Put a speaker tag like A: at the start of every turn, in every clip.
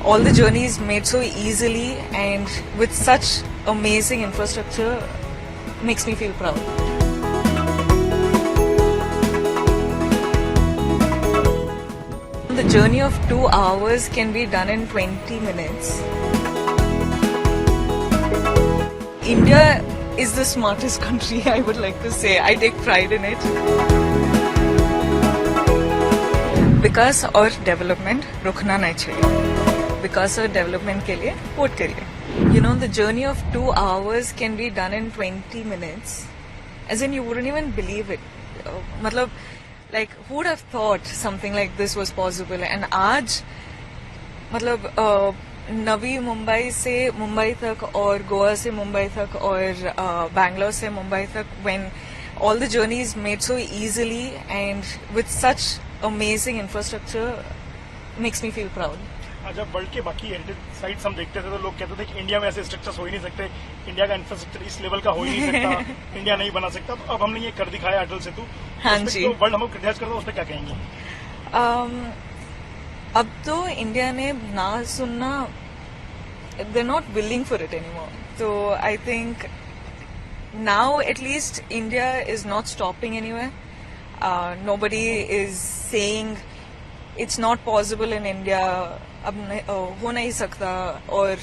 A: all the journeys made so easily and with such amazing infrastructure makes me feel proud. The journey of 2 hours can be done in 20 minutes. India is the smartest country, I would like to say. I take pride in it. विकास और development रुकना नहीं चाहिए. विकास और development के लिए vote करिए. You know, the journey of 2 hours can be done in 20 minutes. As in, you wouldn't even believe it. मतलब, like, who would have thought something like this was possible? And आज, मतलब, नवी मुंबई से मुंबई तक और गोवा से मुंबई तक और बैंगलोर से मुंबई तक, when all the journeys made so easily and with such amazing infrastructure makes me feel proud.
B: जब वर्ल्ड के बाकी हेरिटेज साइट्स हम देखते थे तो लोग कहते थे कि इंडिया में ऐसे स्ट्रक्चर्स हो ही नहीं सकते, इंडिया का इंफ्रास्ट्रक्चर इस लेवल का हो ही नहीं सकता, इंडिया नहीं बना सकता. अब हमने ये कर दिखाया अटल सेतु.
A: हाँ जी.
B: तो वर्ल्ड हमको क्रिटिसाइज करता है, उस पर क्या कहेंगे?
A: अब तो इंडिया ने ना सुनना, they're not willing for it anymore. So I think now at least India is not stopping anywhere. Nobody is saying it's not possible in India, ab ho nahi sakta, or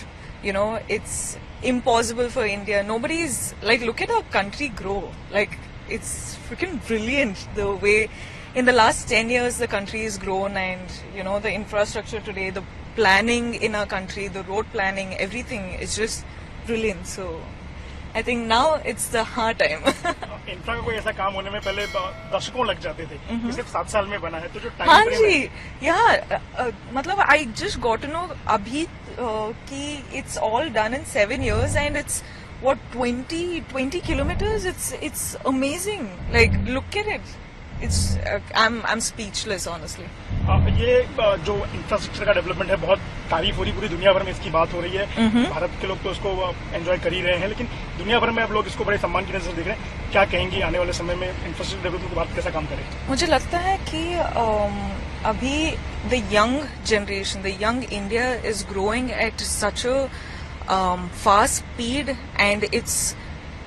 A: you know, it's impossible for India. Nobody is like, look at our country grow. Like, it's freaking brilliant the way in the last 10 years the country has grown, and you know, the infrastructure today, the planning in our country, the road planning, everything is just brilliant. So I think now it's the hard time.
B: Infra का कोई ऐसा काम होने में पहले दशकों लग जाते थे, सिर्फ 7 साल में बना है, तो जो टाइम
A: हाँ जी, यार, मतलब I just got to know अभी कि it's all done in 7 years and it's what 20 kilometers. It's amazing. Like, look at it. It's I'm speechless honestly.
B: ये जो इंफ्रास्ट्रक्चर का डेवलपमेंट है, बहुत तारीफ हो रही, पूरी दुनिया भर में इसकी बात हो रही है. भारत के लोग तो इसको एंजॉय कर ही रहे हैं, लेकिन दुनिया भर में अब लोग इसको बड़े सम्मान की नजर से देख रहे हैं. क्या कहेंगे आने वाले समय में इंफ्रास्ट्रक्चर डेवलपमेंट को भारत कैसा काम करे? मुझे
A: लगता है कि अभी the young generation, the young India is growing at such a fast speed, and it's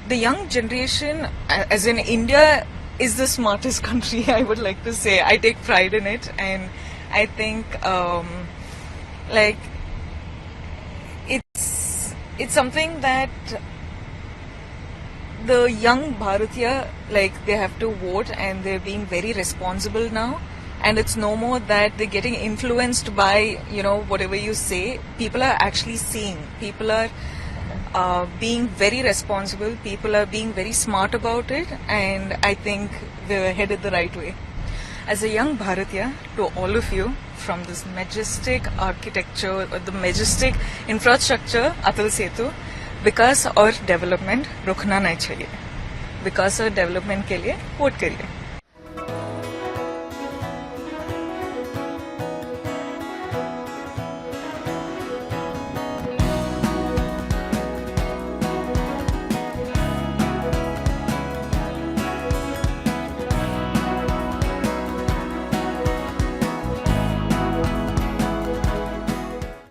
A: the young generation, age in India is the smartest country, I would like to say. I take pride in it, and I think like it's something that the young Bharatiya, like, they have to vote, and they're being very responsible now, and it's no more that they're getting influenced by, you know, whatever you say. People are actually seeing, people are being very responsible, people are being very smart about it, and I think we're headed the right way. As a young Bharatiya, to all of you, from this majestic architecture, or the majestic infrastructure, Atal Setu, विकास और development रुकना नहीं चाहिए. विकास और development के लिए vote करिए.